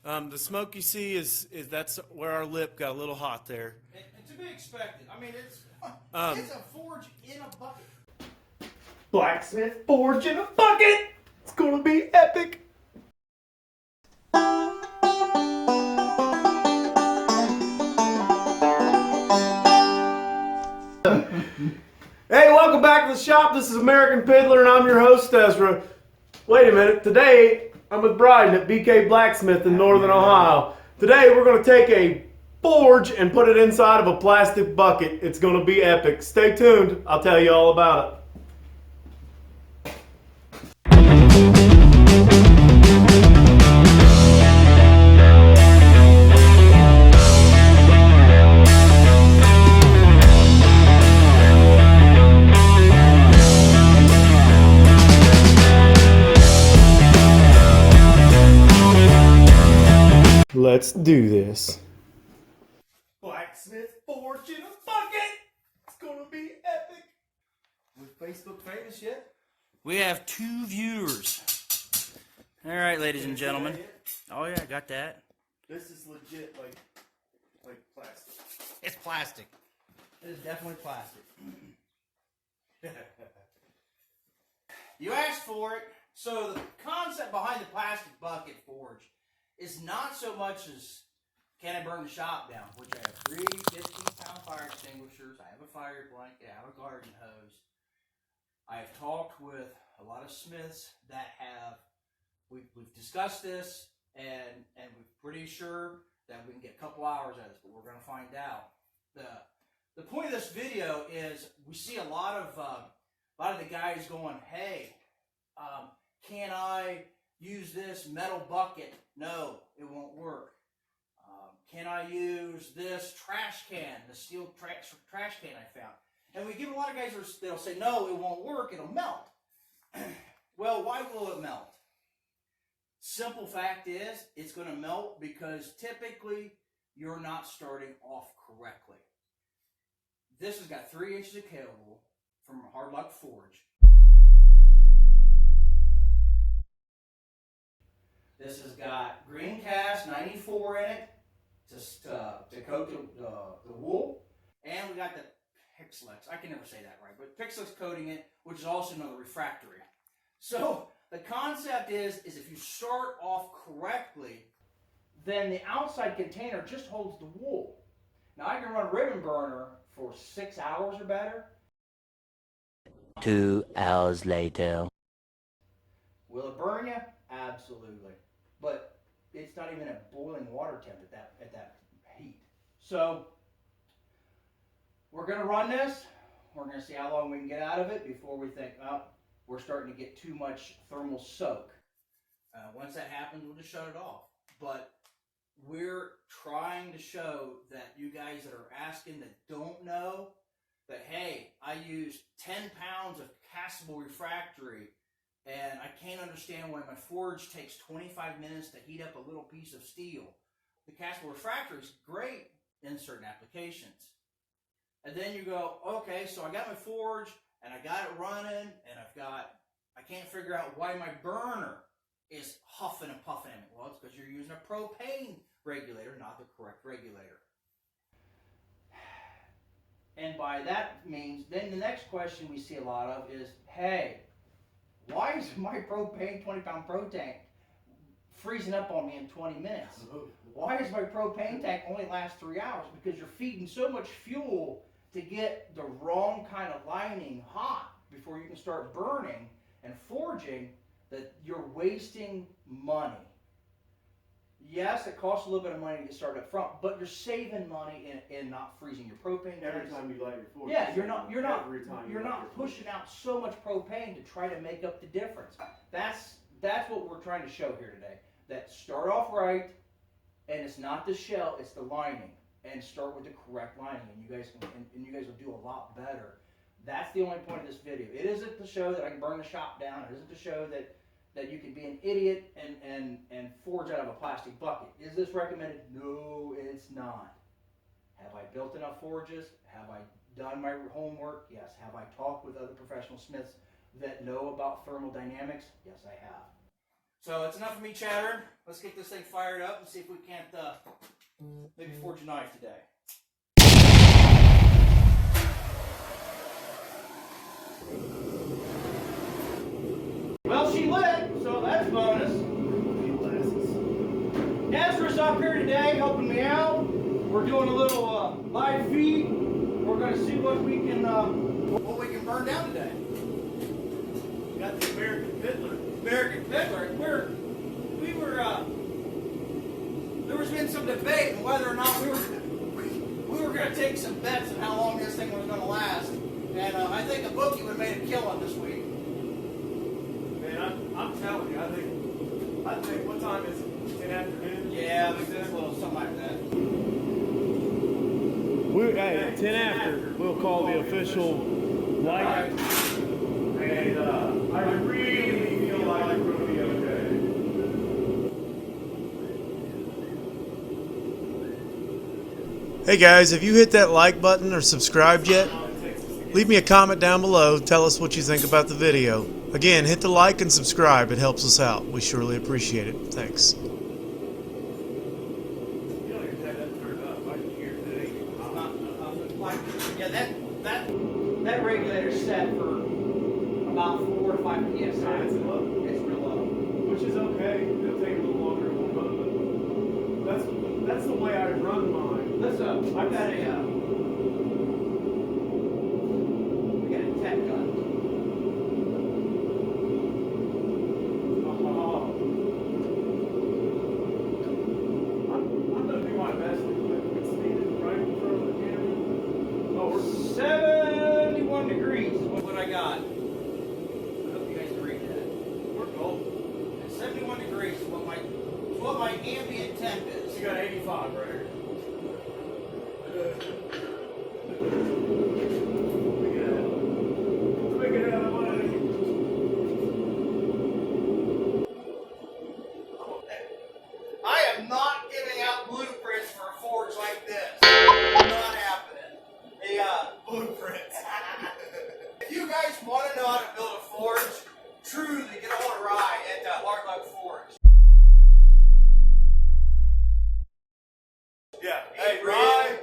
The smoke you see is that's where our lip got a little hot there. And to be expected. I mean, it's a forge in a bucket. Blacksmith forge in a bucket. It's gonna be epic. Hey, welcome back to the shop. This is American Piddler, and I'm your host, Ezra. Wait a minute. Today, I'm with Bryden at BK Blacksmith in Northern Ohio. Today, we're going to take a forge and put it inside of a plastic bucket. It's going to be epic. Stay tuned. I'll tell you all about it. Let's do this. Blacksmith forge in a bucket. It's gonna be epic. We're Facebook famous yet? We have 2 viewers. All right, ladies and gentlemen. Oh yeah, I got that. This is legit, like plastic. It's plastic. It is definitely plastic. You asked for it. So the concept behind the plastic bucket forge is not so much as can I burn the shop down, which I have 3 15-pound fire extinguishers, I have a fire blanket, I have a garden hose. I have talked with a lot of smiths that have, we've discussed this, and we're pretty sure that we can get a couple hours out of this, but we're going to find out. The point of this video is we see a lot of the guys going, hey, can I use this metal bucket? No, it won't work. Can I use this trash can, the steel trash can I found? And we give a lot of guys that'll say, no, it won't work, it'll melt. Well, why will it melt? Simple fact is, it's going to melt because typically you're not starting off correctly. This has got 3 inches of cable from a hard luck forge. This has got green cast 94 in it to coat the wool. And we got the Pixlex. I can never say that right, but Pixlex coating it, which is also another refractory. So the concept is if you start off correctly, then the outside container just holds the wool. Now I can run a ribbon burner for 6 hours or better. 2 hours later. Will it burn you? Absolutely. But it's not even at boiling water temp at that heat. So we're going to run this. We're going to see how long we can get out of it before we think, oh, we're starting to get too much thermal soak. Once that happens, we'll just shut it off. But we're trying to show that you guys that are asking that don't know that, hey, I used 10 pounds of castable refractory and I can't understand why my forge takes 25 minutes to heat up a little piece of steel. The castable refractory is great in certain applications. And then you go, okay, so I got my forge and I got it running and I can't figure out why my burner is huffing and puffing at me. Well, it's because you're using a propane regulator, not the correct regulator. And by that means, then the next question we see a lot of is, hey, why is my propane 20-pound pro tank freezing up on me in 20 minutes? Why does my propane tank only last 3 hours? Because you're feeding so much fuel to get the wrong kind of lining hot before you can start burning and forging that you're wasting money. Yes, it costs a little bit of money to get started up front, but you're saving money in not freezing your propane. Every time you light your forge. Yeah, you're not pushing out so much propane to try to make up the difference. That's what we're trying to show here today. That start off right, and it's not the shell, it's the lining, and start with the correct lining, and you guys will do a lot better. That's the only point of this video. It isn't to show that I can burn the shop down. It isn't to show that you can be an idiot and forge out of a plastic bucket. Is this recommended? No, it's not. Have I built enough forges? Have I done my homework? Yes. Have I talked with other professional smiths that know about thermodynamics? Yes, I have. So it's enough of me chattering. Let's get this thing fired up and see if we can't maybe forge a knife today. Well, she lit, so that's a bonus. Ezra's up here today helping me out. We're doing a little live feed. We're going to see what we can burn down today. You got the American Piddler. American Piddler. There was been some debate on whether or not we were going to take some bets on how long this thing was going to last. And I think the bookie would have made a killing this week. Man, I'm telling you, I think what time is it? 10 afternoon? Yeah, it's a little something like that. Hey, 10 after, we'll call the official light. Right. And I really feel like we're going to be okay. Hey guys, have you hit that like button or subscribed yet? Leave me a comment down below. Tell us what you think about the video. Again, hit the like and subscribe. It helps us out. We surely appreciate it. Thanks. Yeah, that regulator's set for about 4 to 5 psi. It's low. It's real low. Which is okay. It'll take a little longer to warm up, but that's the way I run mine. Listen, I got a tech gun. I'm gonna do my best to see it right in front of the camera. Oh, we're 71 degrees is what I got. I hope you guys can read that. we're gold. 71 degrees is what my ambient temp is. You got 85 right here. Look at that money. I am not giving out blueprints for a forge like this. Not happening. The Blueprints. if you guys want to know how to build a forge, truly get a hold of Rye at Hard Luck Forge. Yeah. Hey, Rye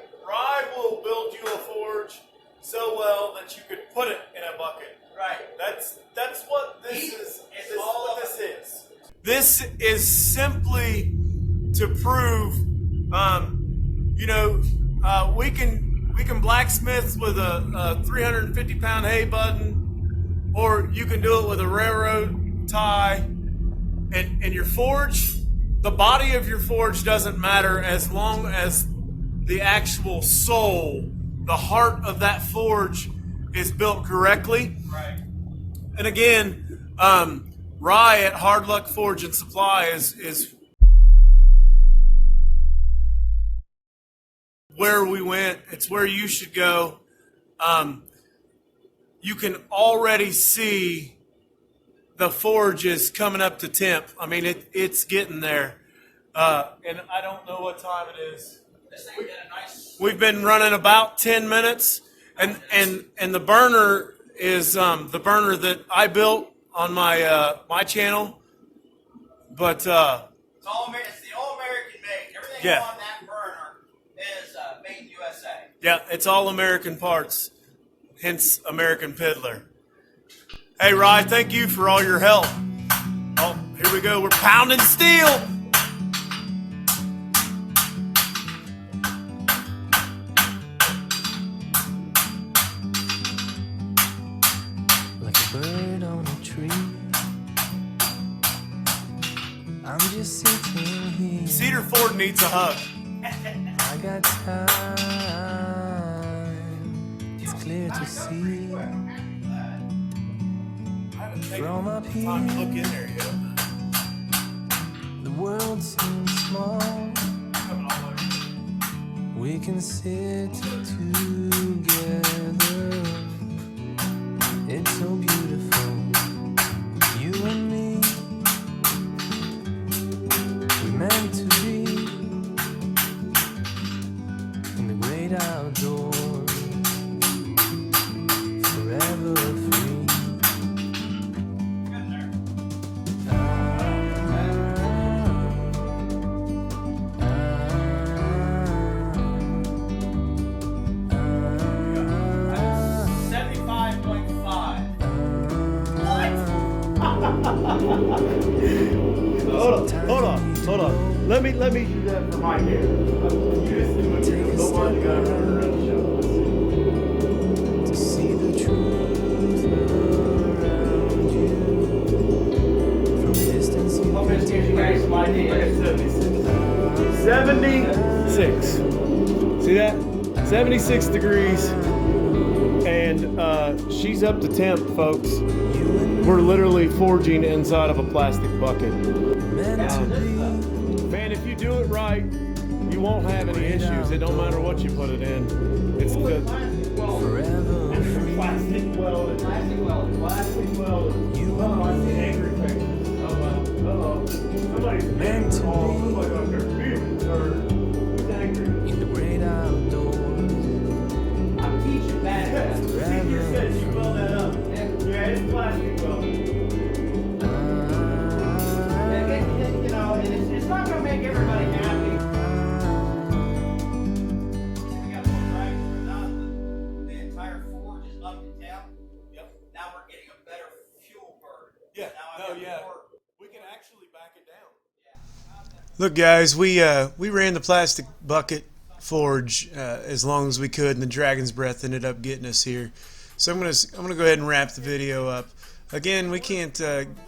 will build you a forge so well that you could put it in a bucket. Right. That's what this is. It's This all is what this is. This is simply to prove, we can blacksmith with a 350-pound hay button, or you can do it with a railroad tie, and your forge. The body of your forge doesn't matter as long as the actual soul, the heart of that forge, is built correctly. Right. And again, Rye at Hard Luck Forge and Supply is where we went. It's where you should go. You can already see the forge is coming up to temp. I mean, it's getting there. And I don't know what time it is. This thing did a nice. We've been running about 10 minutes, and the burner is the burner that I built on my channel. But It's the all American made. Everything Yeah. on that burner is made in USA. yeah, it's all American parts, hence American Piddler. Hey, Rye, thank you for all your help. Oh, here we go. We're pounding steel. Like a bird on a tree, I'm just sitting here. Cedar Ford needs a hug. I got time, it's clear to see. From up here, Time to look in there yet. the world seems small. We can sit together. It's so beautiful, you and me. We're meant to be in the great outdoors, forever free. Hold on. Let me do that for my camera. You just do it. Don't mind the guy running around the show. to see the truth around you. From a distance you Hope this gives you guys some ideas. 76. See that? 76 degrees. And she's up to temp, folks. We're literally forging inside of a plastic bucket. meant to be. Man, if you do it right, you won't have any issues. It don't matter what you put it in. It's good. Forever Plastic welded. Plastic welded. Plastic welded. You Oh, I see angry faces. Uh-oh. Somebody's Meant to Somebody on their feelings hurt. Who's angry? in the great outdoors. I'm teaching that. She just said she weld that up. Yeah, it's plastic welded. You know, and it's not going to make everybody happy. We got one right for now. The entire forge is up to temp. Yep. Now we're getting a better fuel burn. Yeah. Now I've got more. We can actually back it down. Look, guys, we ran the plastic bucket forge as long as we could, and the Dragon's Breath ended up getting us here. So I'm gonna go ahead and wrap the video up. Again, we can't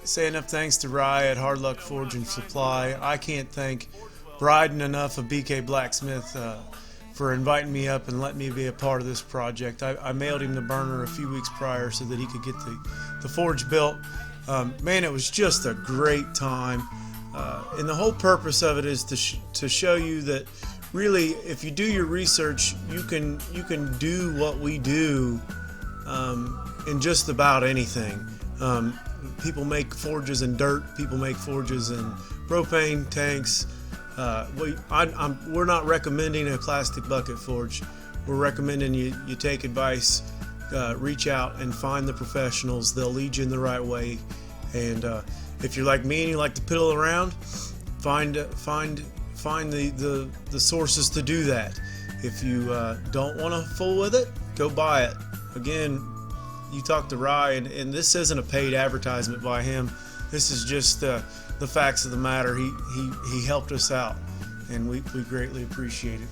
say enough thanks to Rye at Hard Luck Forge and Supply. I can't thank Bryden enough of B.K. Blacksmith for inviting me up and letting me be a part of this project. I mailed him the burner a few weeks prior so that he could get the forge built. Man, it was just a great time. And the whole purpose of it is to show you that really, if you do your research, you can do what we do in just about anything. People make forges in dirt. People make forges in propane tanks. We're not recommending a plastic bucket forge. We're recommending you take advice, reach out and find the professionals. They'll lead you in the right way. And if you're like me and you like to piddle around, find the sources to do that. If you don't want to fool with it, go buy it. Again, you talk to Rye, and this isn't a paid advertisement by him. This is just the facts of the matter. He helped us out, and we greatly appreciate it.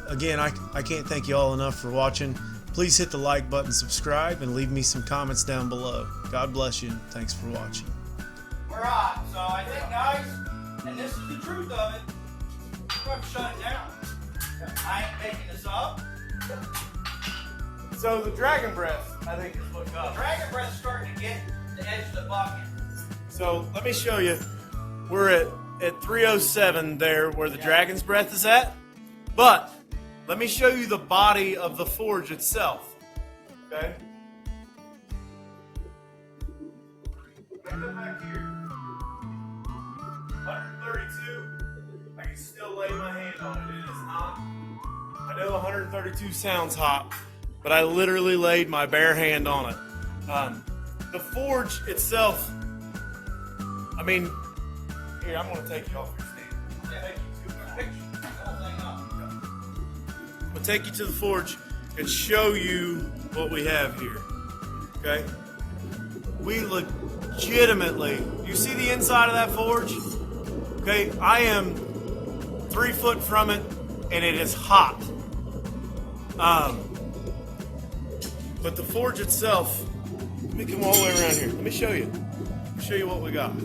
Again, I can't thank you all enough for watching. Please hit the like button, subscribe, and leave me some comments down below. God bless you, and thanks for watching. We're hot. So I think, guys, and this is the truth of it, we're going to shut it down. I ain't making this up. So the Dragon Breath, I think, is what got The Dragon Breath is starting to get the edge of the bucket. So let me show you. We're at 307 there where the Dragon's Breath is at. But let me show you the body of the forge itself. Okay? Look back here. 132. I can still lay my hand on it. It is not. I know 132 sounds hot, but I literally laid my bare hand on it. The forge itself, I mean, here, I'm going to take you off your stand. I'm going to take you to the forge and show you what we have here. Okay? We legitimately, you see the inside of that forge? Okay, I am 3 foot from it, and it is hot. But the forge itself, let me come all the way around here. Let me show you. Show you what we got.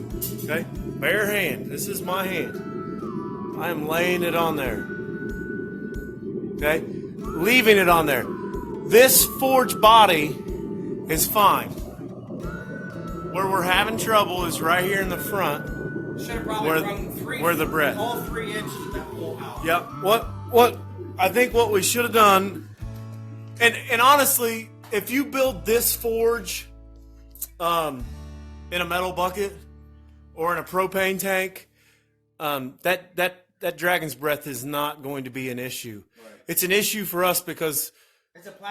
Okay, bare hand. This is my hand. I am laying it on there. Okay, leaving it on there. This forge body is fine. Where we're having trouble is right here in the front. Should have probably run three. Where the breath. All 3 inches of that whole house. Yep. What I think what we should have done, and honestly, if you build this forge in a metal bucket or in a propane tank, that Dragon's Breath is not going to be an issue. Right. It's an issue for us because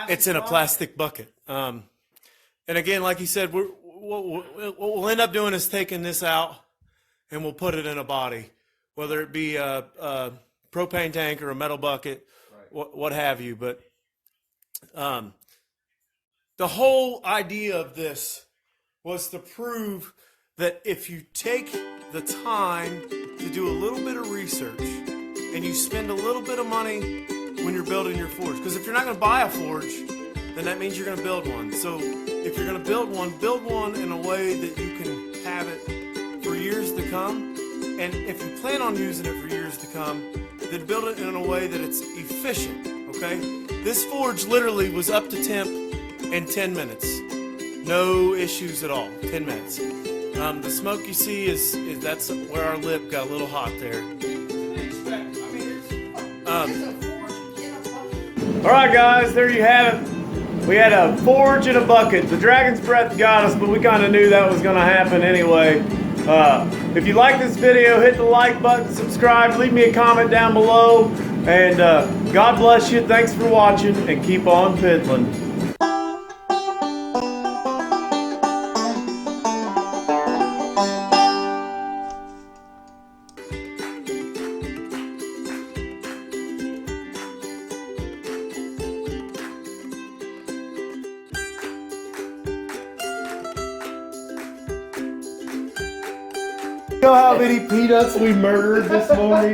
it's in a plastic bucket. And again, like you said, what we'll end up doing is taking this out and we'll put it in a body, whether it be a propane tank or a metal bucket, right, what have you. But the whole idea of this was to prove that if you take the time to do a little bit of research and you spend a little bit of money when you're building your forge, because if you're not going to buy a forge, then that means you're going to build one. So if you're going to build one in a way that you can have it for years to come. And if you plan on using it for years to come, then build it in a way that it's efficient, okay? This forge literally was up to temp in 10 minutes. No issues at all, 10 minutes. The smoke you see is that's where our lip got a little hot there. All right, guys, there you have it. We had a forge and a bucket. The Dragon's Breath got us, but we kind of knew that was going to happen anyway. If you like this video, hit the like button, subscribe, leave me a comment down below, and God bless you. Thanks for watching, and keep on piddling. You know how many peanuts we murdered this morning?